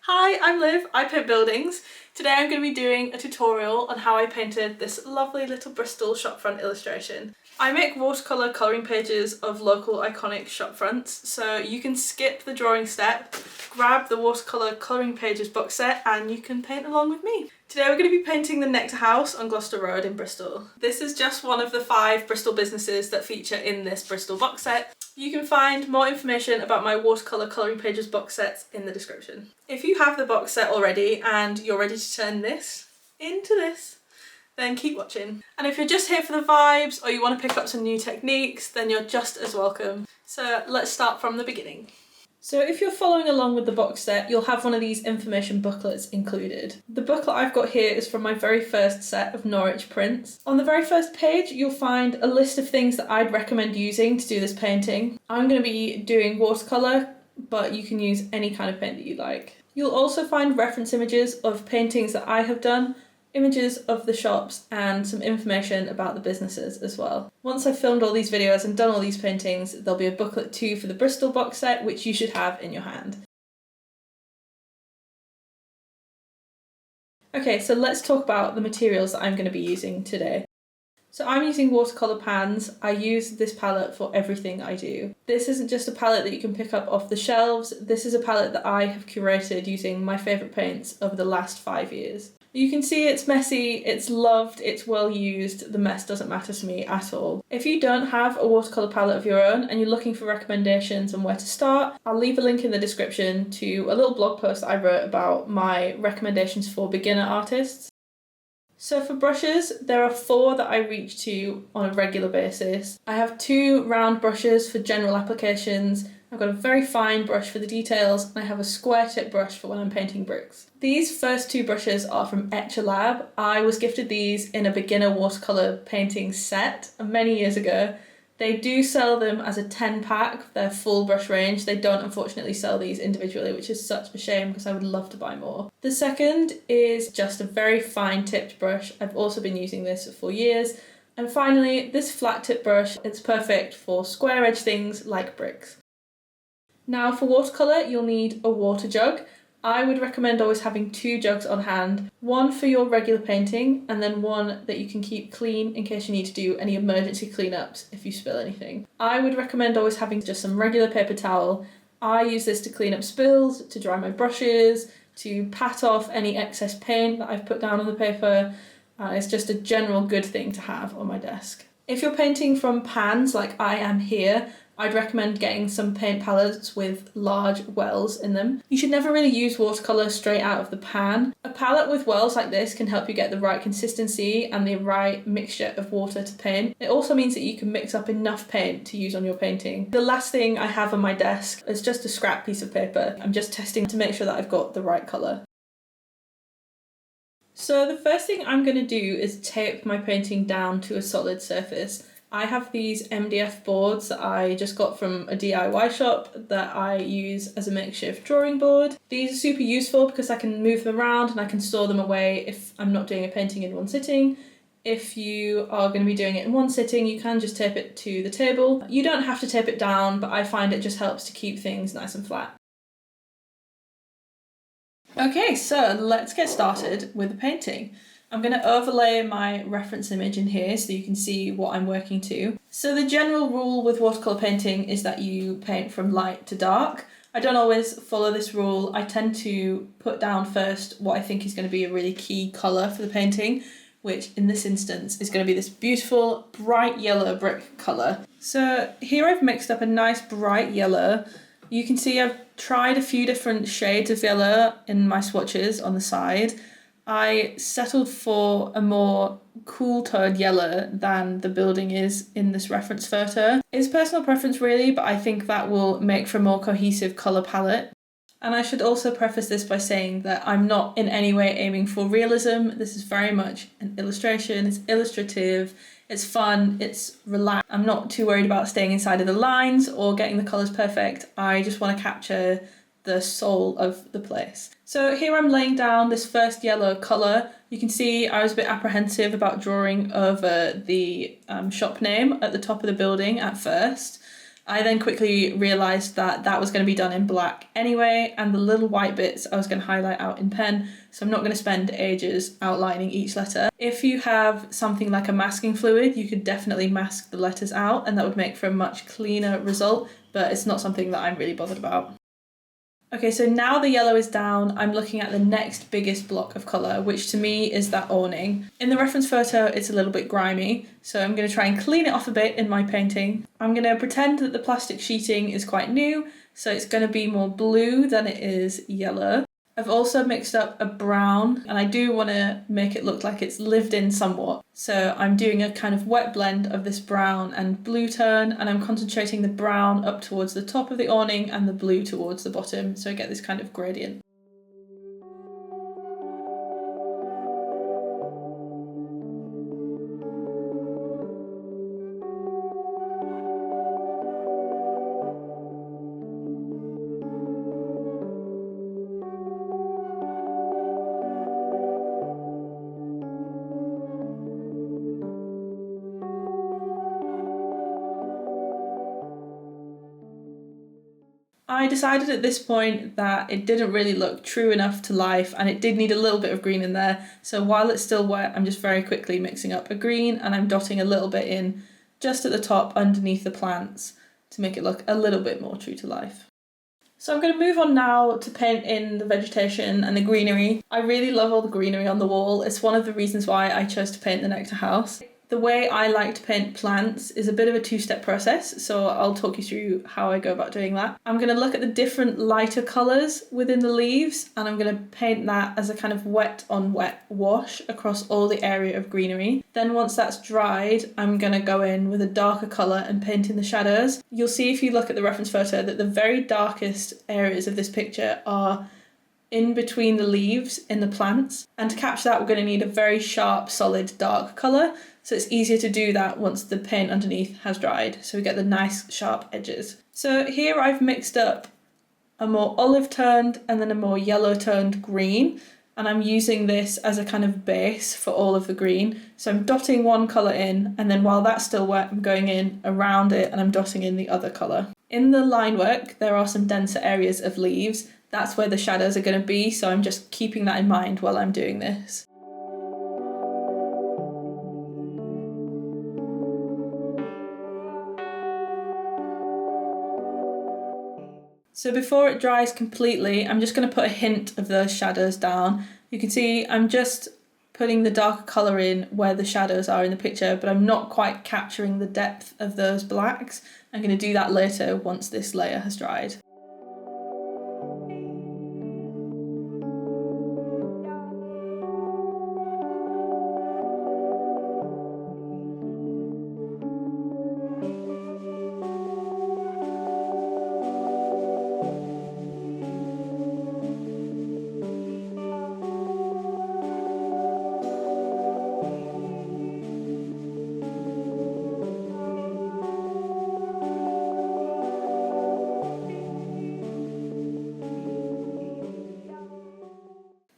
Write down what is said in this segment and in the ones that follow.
Hi, I'm Liv, I paint buildings. Today I'm going to be doing a tutorial on how I painted this lovely little Bristol shopfront illustration. I make watercolour colouring pages of local iconic shopfronts, so you can skip the drawing step, grab the watercolour colouring pages box set and you can paint along with me. Today we're going to be painting the Nectar House on Gloucester Road in Bristol. This is just one of the 5 Bristol businesses that feature in this Bristol box set. You can find more information about my watercolour colouring pages box sets in the description. If you have the box set already and you're ready to turn this into this, then keep watching. And if you're just here for the vibes or you want to pick up some new techniques, then you're just as welcome. So let's start from the beginning. So if you're following along with the box set, you'll have one of these information booklets included. The booklet I've got here is from my very first set of Norwich prints. On the very first page, you'll find a list of things that I'd recommend using to do this painting. I'm going to be doing watercolour, but you can use any kind of paint that you like. You'll also find reference images of paintings that I have done, images of the shops, and some information about the businesses as well. Once I've filmed all these videos and done all these paintings, there'll be a booklet too for the Bristol box set, which you should have in your hand. Okay, so let's talk about the materials that I'm going to be using today. So I'm using watercolour pans. I use this palette for everything I do. This isn't just a palette that you can pick up off the shelves. This is a palette that I have curated using my favourite paints over the last 5 years. You can see it's messy, it's loved, it's well used, the mess doesn't matter to me at all. If you don't have a watercolour palette of your own and you're looking for recommendations on where to start, I'll leave a link in the description to a little blog post that I wrote about my recommendations for beginner artists. So for brushes, there are 4 that I reach to on a regular basis. I have 2 round brushes for general applications. I've got a very fine brush for the details, and I have a square tip brush for when I'm painting bricks. These first 2 brushes are from Lab. I was gifted these in a beginner watercolour painting set many years ago. They do sell them as a 10-pack, their full brush range. They don't unfortunately sell these individually, which is such a shame because I would love to buy more. The second is just a very fine tipped brush. I've also been using this for years. And finally, this flat tip brush, it's perfect for square edge things like bricks. Now for watercolour, you'll need a water jug. I would recommend always having 2 jugs on hand, one for your regular painting and then one that you can keep clean in case you need to do any emergency cleanups if you spill anything. I would recommend always having just some regular paper towel. I use this to clean up spills, to dry my brushes, to pat off any excess paint that I've put down on the paper. It's just a general good thing to have on my desk. If you're painting from pans like I am here, I'd recommend getting some paint palettes with large wells in them. You should never really use watercolour straight out of the pan. A palette with wells like this can help you get the right consistency and the right mixture of water to paint. It also means that you can mix up enough paint to use on your painting. The last thing I have on my desk is just a scrap piece of paper. I'm just testing to make sure that I've got the right colour. So the first thing I'm going to do is tape my painting down to a solid surface. I have these MDF boards that I just got from a DIY shop that I use as a makeshift drawing board. These are super useful because I can move them around and I can store them away if I'm not doing a painting in one sitting. If you are going to be doing it in one sitting, you can just tape it to the table. You don't have to tape it down, but I find it just helps to keep things nice and flat. Okay, so let's get started with the painting. I'm going to overlay my reference image in here so you can see what I'm working to. So the general rule with watercolour painting is that you paint from light to dark. I don't always follow this rule. I tend to put down first what I think is going to be a really key colour for the painting, which in this instance is going to be this beautiful bright yellow brick colour. So here I've mixed up a nice bright yellow. You can see I've tried a few different shades of yellow in my swatches on the side. I settled for a more cool toned yellow than the building is in this reference photo. It's personal preference really, but I think that will make for a more cohesive colour palette. And I should also preface this by saying that I'm not in any way aiming for realism. This is very much an illustration, it's illustrative, it's fun, it's relaxed. I'm not too worried about staying inside of the lines or getting the colours perfect. I just want to capture the soul of the place. So here I'm laying down this first yellow colour. You can see I was a bit apprehensive about drawing over the shop name at the top of the building at first. I then quickly realised that that was going to be done in black anyway, and the little white bits I was going to highlight out in pen, so I'm not going to spend ages outlining each letter. If you have something like a masking fluid, you could definitely mask the letters out, and that would make for a much cleaner result, but it's not something that I'm really bothered about. Okay, so now the yellow is down, I'm looking at the next biggest block of colour, which to me is that awning. In the reference photo, it's a little bit grimy, so I'm going to try and clean it off a bit in my painting. I'm going to pretend that the plastic sheeting is quite new, so it's going to be more blue than it is yellow. I've also mixed up a brown, and I do want to make it look like it's lived in somewhat. So I'm doing a kind of wet blend of this brown and blue tone, and I'm concentrating the brown up towards the top of the awning and the blue towards the bottom, so I get this kind of gradient. I decided at this point that it didn't really look true enough to life, and it did need a little bit of green in there, so while it's still wet I'm just very quickly mixing up a green and I'm dotting a little bit in just at the top underneath the plants to make it look a little bit more true to life. So I'm going to move on now to paint in the vegetation and the greenery. I really love all the greenery on the wall. It's one of the reasons why I chose to paint the Nectar House. The way I like to paint plants is a bit of a two-step process, so I'll talk you through how I go about doing that. I'm going to look at the different lighter colours within the leaves, and I'm going to paint that as a kind of wet on wet wash across all the area of greenery. Then once that's dried, I'm going to go in with a darker colour and paint in the shadows. You'll see if you look at the reference photo that the very darkest areas of this picture are in between the leaves in the plants, and to capture that we're going to need a very sharp solid dark colour, so it's easier to do that once the paint underneath has dried, so we get the nice sharp edges. So here I've mixed up a more olive toned and then a more yellow toned green, and I'm using this as a kind of base for all of the green. So I'm dotting one colour in, and then while that's still wet I'm going in around it and I'm dotting in the other colour. In the line work there are some denser areas of leaves. That's where the shadows are going to be, so I'm just keeping that in mind while I'm doing this. So before it dries completely, I'm just going to put a hint of those shadows down. You can see I'm just putting the darker colour in where the shadows are in the picture, but I'm not quite capturing the depth of those blacks. I'm going to do that later once this layer has dried.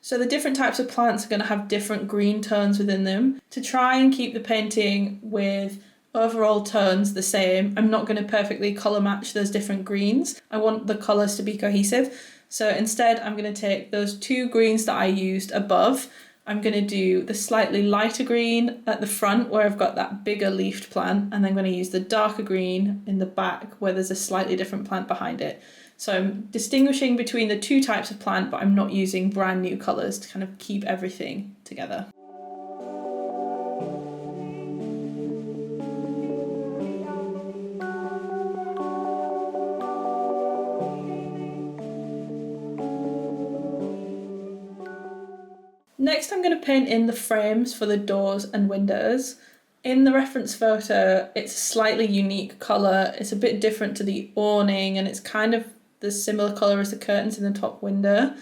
So the different types of plants are going to have different green tones within them. To try and keep the painting with overall tones the same, I'm not going to perfectly colour match those different greens. I want the colours to be cohesive. So instead I'm going to take those two greens that I used above. I'm going to do the slightly lighter green at the front where I've got that bigger leafed plant, and then I'm going to use the darker green in the back where there's a slightly different plant behind it. So I'm distinguishing between the two types of plant, but I'm not using brand new colours to kind of keep everything together. Next I'm going to paint in the frames for the doors and windows. In the reference photo it's a slightly unique colour, it's a bit different to the awning, and it's kind of the similar colour as the curtains in the top window.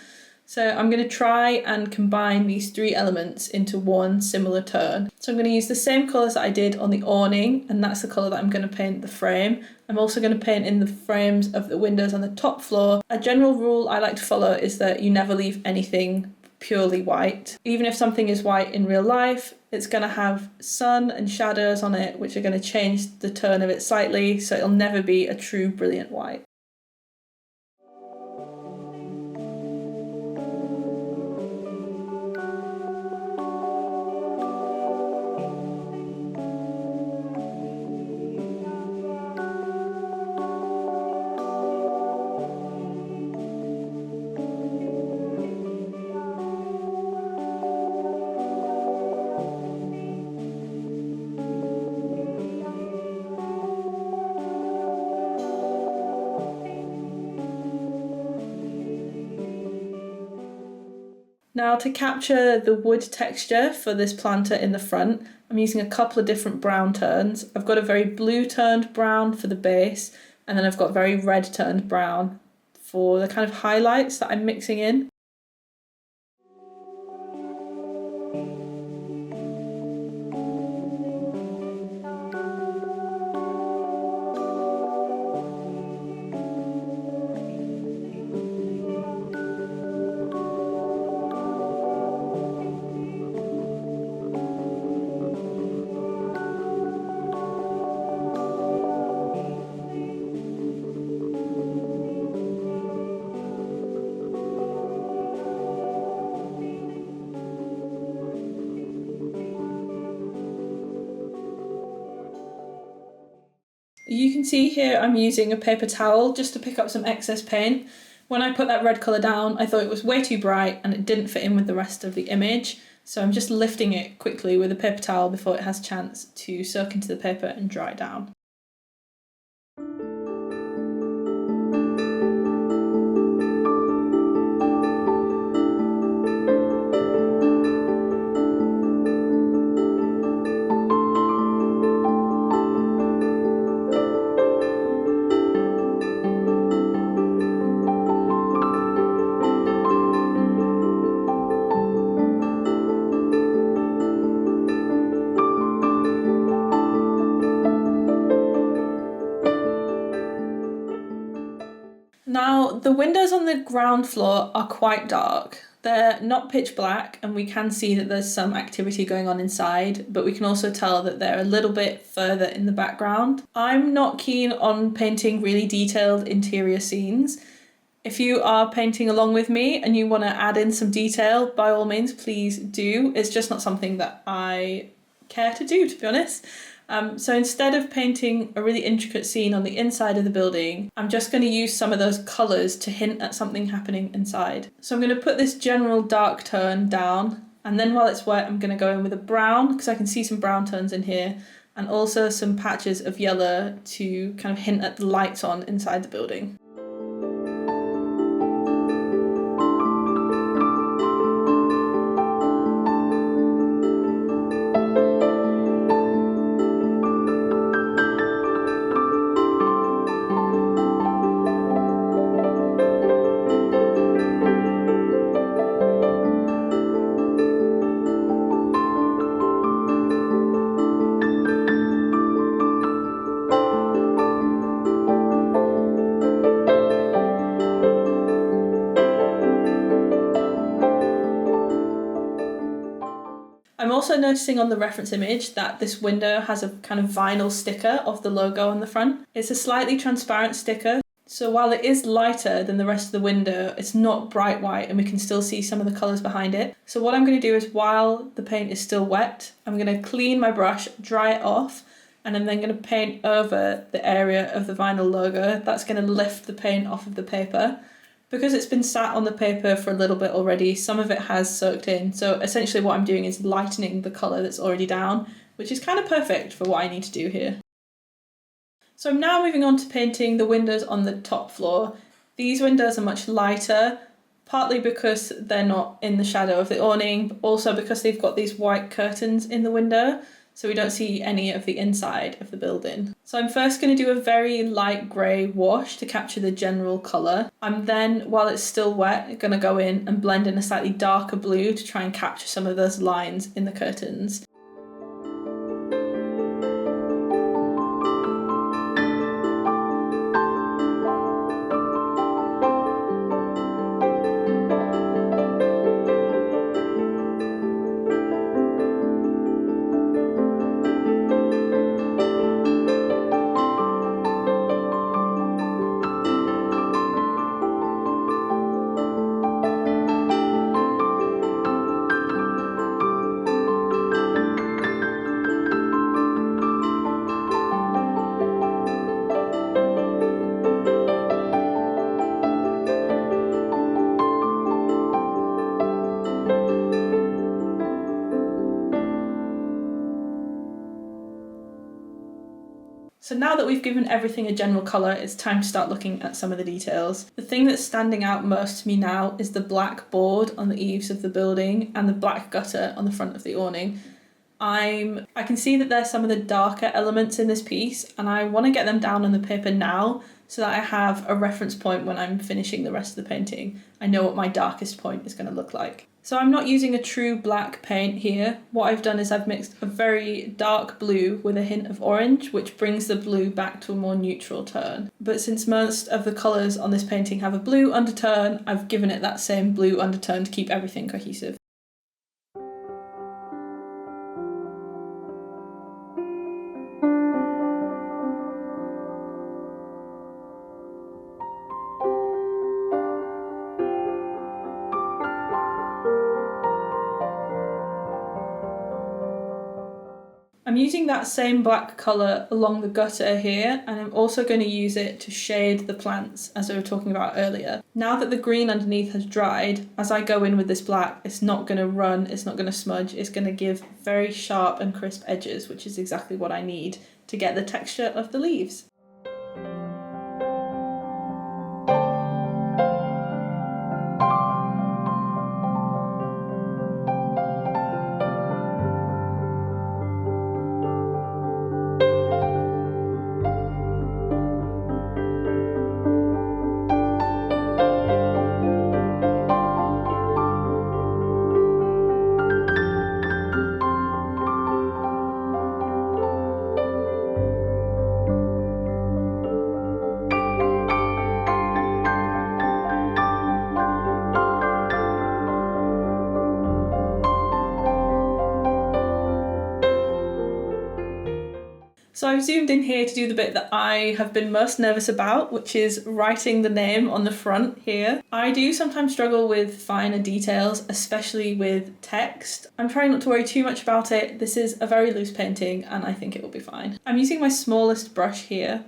So I'm going to try and combine these three elements into one similar tone. So I'm going to use the same colours that I did on the awning, and that's the colour that I'm going to paint the frame. I'm also going to paint in the frames of the windows on the top floor. A general rule I like to follow is that you never leave anything purely white. Even if something is white in real life, it's going to have sun and shadows on it, which are going to change the tone of it slightly, so it'll never be a true brilliant white. Now to capture the wood texture for this planter in the front, I'm using a couple of different brown tones. I've got a very blue toned brown for the base, and then I've got very red toned brown for the kind of highlights that I'm mixing in. You can see here I'm using a paper towel just to pick up some excess paint. When I put that red colour down, I thought it was way too bright and it didn't fit in with the rest of the image. So I'm just lifting it quickly with a paper towel before it has a chance to soak into the paper and dry down. Now, the windows on the ground floor are quite dark. They're not pitch black, and we can see that there's some activity going on inside, but we can also tell that they're a little bit further in the background. I'm not keen on painting really detailed interior scenes. If you are painting along with me and you want to add in some detail, by all means, please do. It's just not something that I care to do, to be honest. So instead of painting a really intricate scene on the inside of the building, I'm just going to use some of those colours to hint at something happening inside. So I'm going to put this general dark tone down, and then while it's wet I'm going to go in with a brown, because I can see some brown tones in here, and also some patches of yellow to kind of hint at the lights on inside the building. I'm also noticing on the reference image that this window has a kind of vinyl sticker of the logo on the front. It's a slightly transparent sticker, so while it is lighter than the rest of the window, it's not bright white and we can still see some of the colours behind it. So what I'm going to do is, while the paint is still wet, I'm going to clean my brush, dry it off, and I'm then going to paint over the area of the vinyl logo. That's going to lift the paint off of the paper. Because it's been sat on the paper for a little bit already, some of it has soaked in. So essentially what I'm doing is lightening the colour that's already down, which is kind of perfect for what I need to do here. So I'm now moving on to painting the windows on the top floor. These windows are much lighter, partly because they're not in the shadow of the awning, but also because they've got these white curtains in the window, so we don't see any of the inside of the building. So I'm first going to do a very light grey wash to capture the general colour. I'm then, while it's still wet, going to go in and blend in a slightly darker blue to try and capture some of those lines in the curtains. So now that we've given everything a general colour, it's time to start looking at some of the details. The thing that's standing out most to me now is the black board on the eaves of the building and the black gutter on the front of the awning. I can see that there's some of the darker elements in this piece, and I want to get them down on the paper now so that I have a reference point when I'm finishing the rest of the painting. I know what my darkest point is going to look like. So I'm not using a true black paint here. What I've done is I've mixed a very dark blue with a hint of orange, which brings the blue back to a more neutral tone. But since most of the colours on this painting have a blue undertone, I've given it that same blue undertone to keep everything cohesive. I'm using that same black colour along the gutter here, and I'm also going to use it to shade the plants, as I was talking about earlier. Now that the green underneath has dried, as I go in with this black, it's not going to run, it's not going to smudge, it's going to give very sharp and crisp edges, which is exactly what I need to get the texture of the leaves. So I've zoomed in here to do the bit that I have been most nervous about, which is writing the name on the front here. I do sometimes struggle with finer details, especially with text. I'm trying not to worry too much about it. This is a very loose painting and I think it will be fine. I'm using my smallest brush here.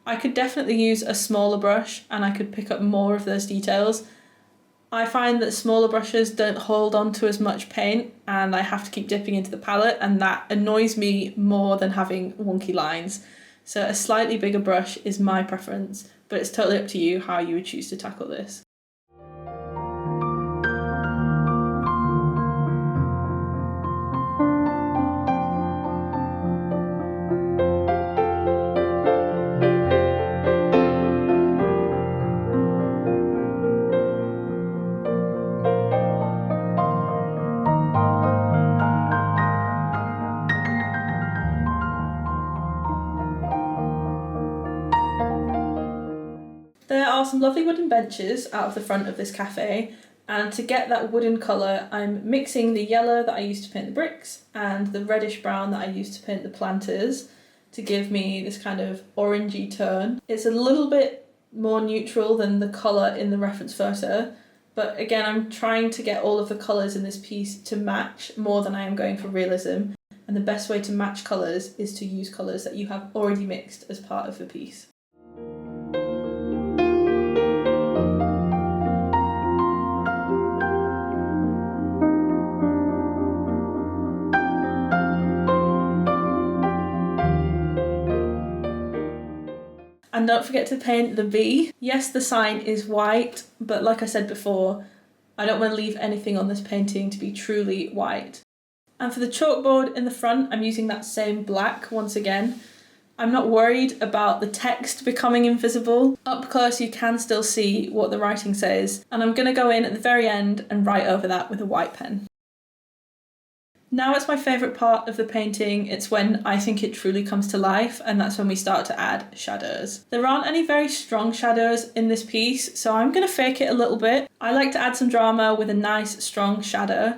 I could definitely use a smaller brush and I could pick up more of those details. I find that smaller brushes don't hold on to as much paint and I have to keep dipping into the palette, and that annoys me more than having wonky lines. So a slightly bigger brush is my preference, but it's totally up to you how you would choose to tackle this. There are some lovely wooden benches out of the front of this cafe, and to get that wooden colour I'm mixing the yellow that I used to paint the bricks and the reddish brown that I used to paint the planters to give me this kind of orangey tone. It's a little bit more neutral than the colour in the reference photo, but again I'm trying to get all of the colours in this piece to match more than I am going for realism, and the best way to match colours is to use colours that you have already mixed as part of the piece. And don't forget to paint the bee. Yes, the sign is white, but like I said before, I don't want to leave anything on this painting to be truly white. And for the chalkboard in the front, I'm using that same black once again. I'm not worried about the text becoming invisible. Up close you can still see what the writing says, and I'm going to go in at the very end and write over that with a white pen. Now it's my favourite part of the painting. It's when I think it truly comes to life, and that's when we start to add shadows. There aren't any very strong shadows in this piece, so I'm going to fake it a little bit. I like to add some drama with a nice strong shadow.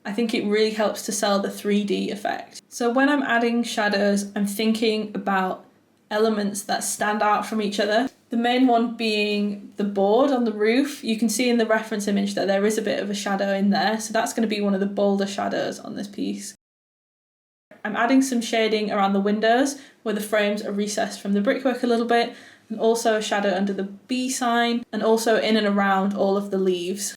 I think it really helps to sell the 3D effect. So when I'm adding shadows, I'm thinking about elements that stand out from each other. The main one being the board on the roof. You can see in the reference image that there is a bit of a shadow in there, so that's going to be one of the bolder shadows on this piece. I'm adding some shading around the windows where the frames are recessed from the brickwork a little bit, and also a shadow under the B sign, and also in and around all of the leaves.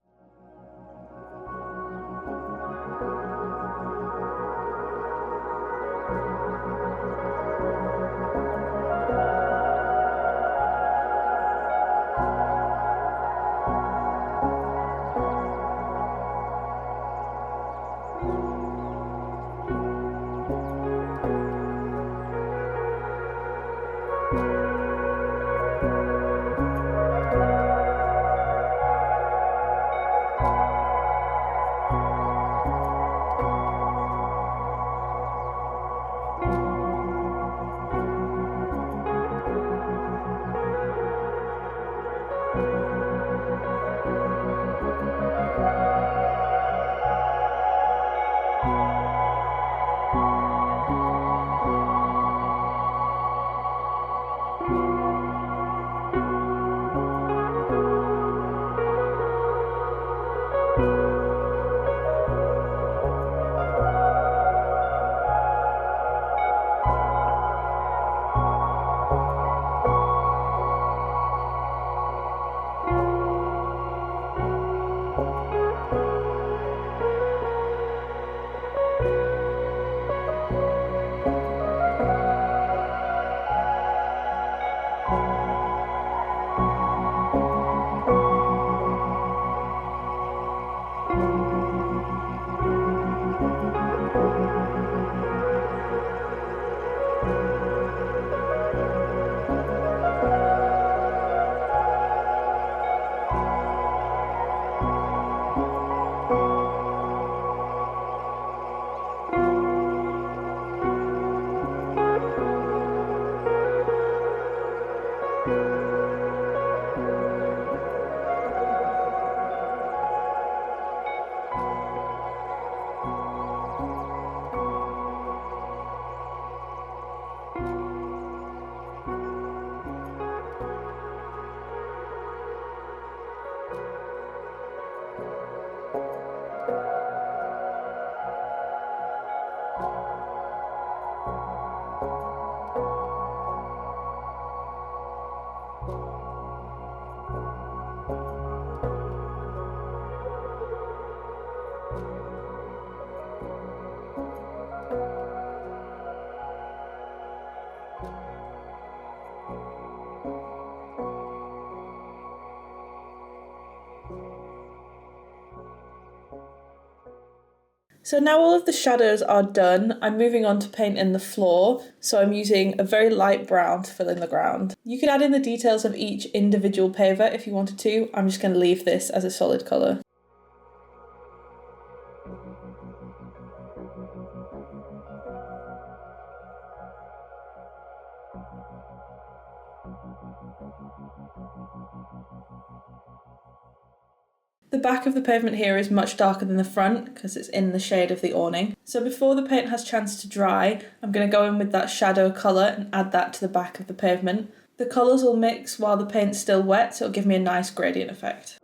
So now all of the shadows are done, I'm moving on to paint in the floor, so I'm using a very light brown to fill in the ground. You could add in the details of each individual paver if you wanted to, I'm just going to leave this as a solid colour. The back of the pavement here is much darker than the front because it's in the shade of the awning. So before the paint has a chance to dry, I'm going to go in with that shadow colour and add that to the back of the pavement. The colours will mix while the paint's still wet, so it'll give me a nice gradient effect.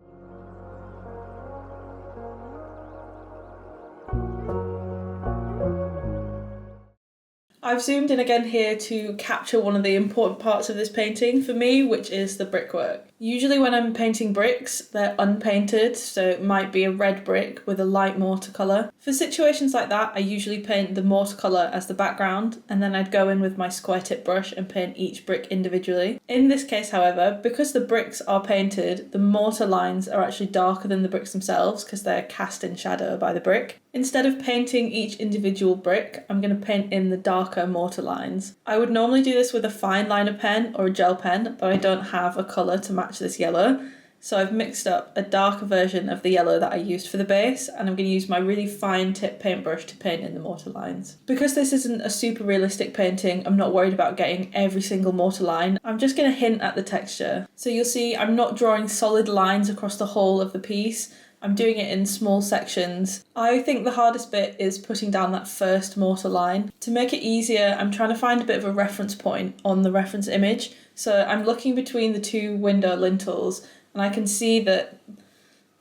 I've zoomed in again here to capture one of the important parts of this painting for me, which is the brickwork. Usually when I'm painting bricks, they're unpainted, so it might be a red brick with a light mortar colour. For situations like that, I usually paint the mortar colour as the background, and then I'd go in with my square tip brush and paint each brick individually. In this case, however, because the bricks are painted, the mortar lines are actually darker than the bricks themselves because they're cast in shadow by the brick. Instead of painting each individual brick, I'm going to paint in the darker mortar lines. I would normally do this with a fine liner pen or a gel pen, but I don't have a colour to match this yellow. So I've mixed up a darker version of the yellow that I used for the base, and I'm going to use my really fine tip paintbrush to paint in the mortar lines. Because this isn't a super realistic painting, I'm not worried about getting every single mortar line. I'm just going to hint at the texture. So you'll see I'm not drawing solid lines across the whole of the piece. I'm doing it in small sections. I think the hardest bit is putting down that first mortar line. To make it easier, I'm trying to find a bit of a reference point on the reference image. So I'm looking between the two window lintels, and I can see that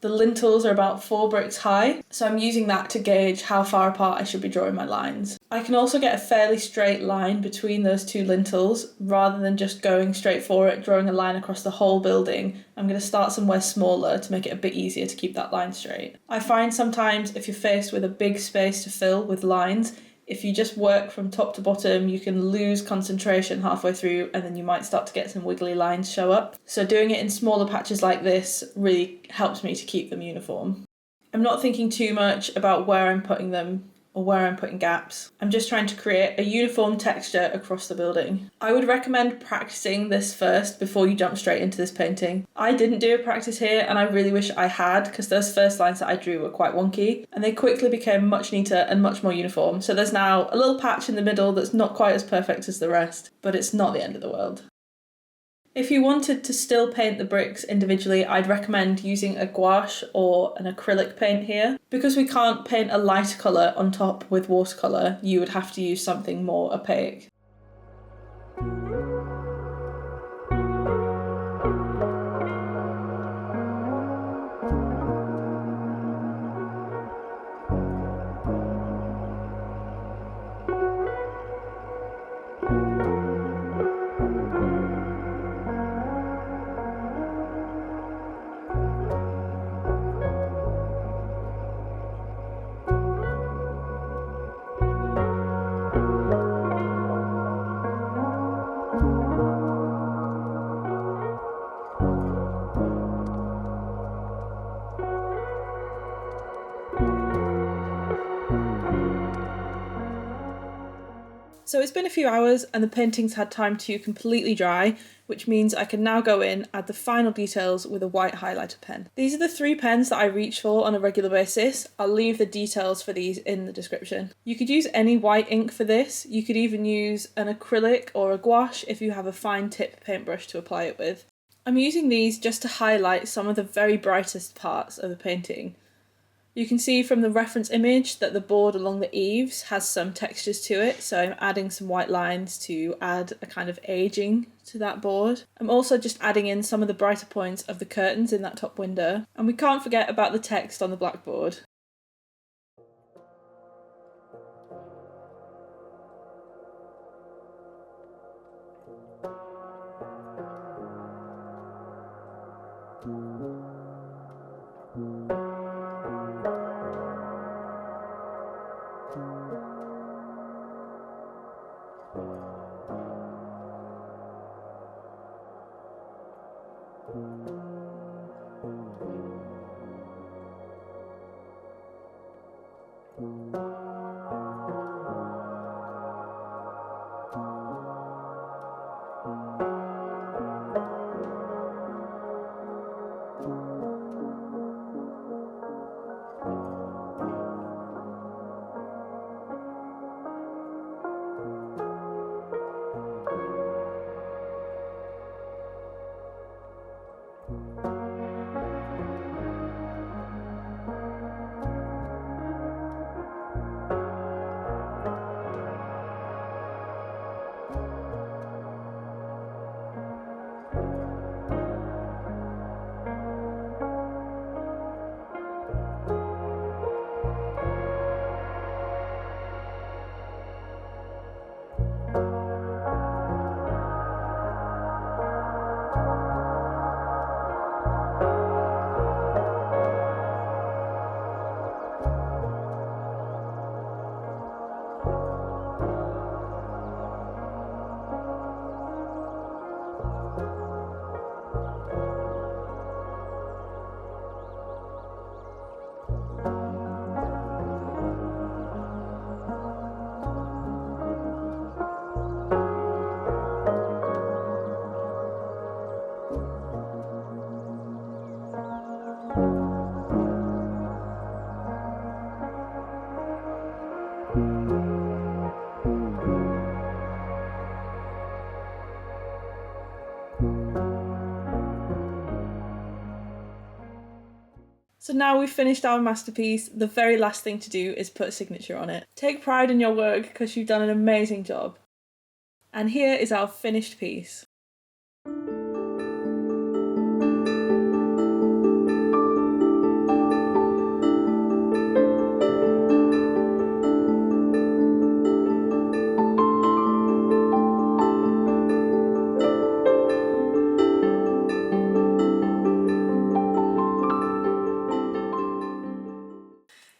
the lintels are about 4 bricks high, so I'm using that to gauge how far apart I should be drawing my lines. I can also get a fairly straight line between those two lintels, rather than just going straight for it, drawing a line across the whole building. I'm going to start somewhere smaller to make it a bit easier to keep that line straight. I find sometimes if you're faced with a big space to fill with lines, if you just work from top to bottom, you can lose concentration halfway through, and then you might start to get some wiggly lines show up. So doing it in smaller patches like this really helps me to keep them uniform. I'm not thinking too much about where I'm putting them or where I'm putting gaps. I'm just trying to create a uniform texture across the building. I would recommend practicing this first before you jump straight into this painting. I didn't do a practice here and I really wish I had, because those first lines that I drew were quite wonky and they quickly became much neater and much more uniform. So there's now a little patch in the middle that's not quite as perfect as the rest, but it's not the end of the world. If you wanted to still paint the bricks individually, I'd recommend using a gouache or an acrylic paint here. Because we can't paint a lighter colour on top with watercolour, you would have to use something more opaque. So it's been a few hours and the painting's had time to completely dry, which means I can now go in, add the final details with a white highlighter pen. These are the 3 pens that I reach for on a regular basis. I'll leave the details for these in the description. You could use any white ink for this. You could even use an acrylic or a gouache if you have a fine tip paintbrush to apply it with. I'm using these just to highlight some of the very brightest parts of the painting. You can see from the reference image that the board along the eaves has some textures to it, so I'm adding some white lines to add a kind of aging to that board. I'm also just adding in some of the brighter points of the curtains in that top window, and we can't forget about the text on the blackboard. So now we've finished our masterpiece, the very last thing to do is put a signature on it. Take pride in your work because you've done an amazing job. And here is our finished piece.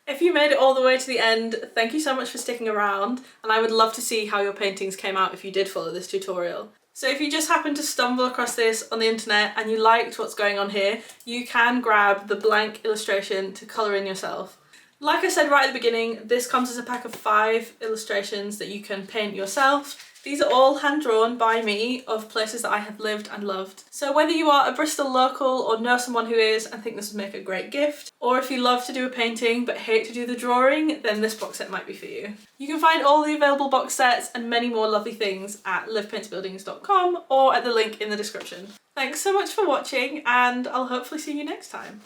If you made it all the way to the end, thank you so much for sticking around, and I would love to see how your paintings came out if you did follow this tutorial. So if you just happen to stumble across this on the internet and you liked what's going on here, you can grab the blank illustration to colour in yourself. Like I said right at the beginning, this comes as a pack of 5 illustrations that you can paint yourself. These are all hand-drawn by me of places that I have lived and loved. So whether you are a Bristol local or know someone who is and think this would make a great gift, or if you love to do a painting but hate to do the drawing, then this box set might be for you. You can find all the available box sets and many more lovely things at livpaintsbuildings.com or at the link in the description. Thanks so much for watching, and I'll hopefully see you next time.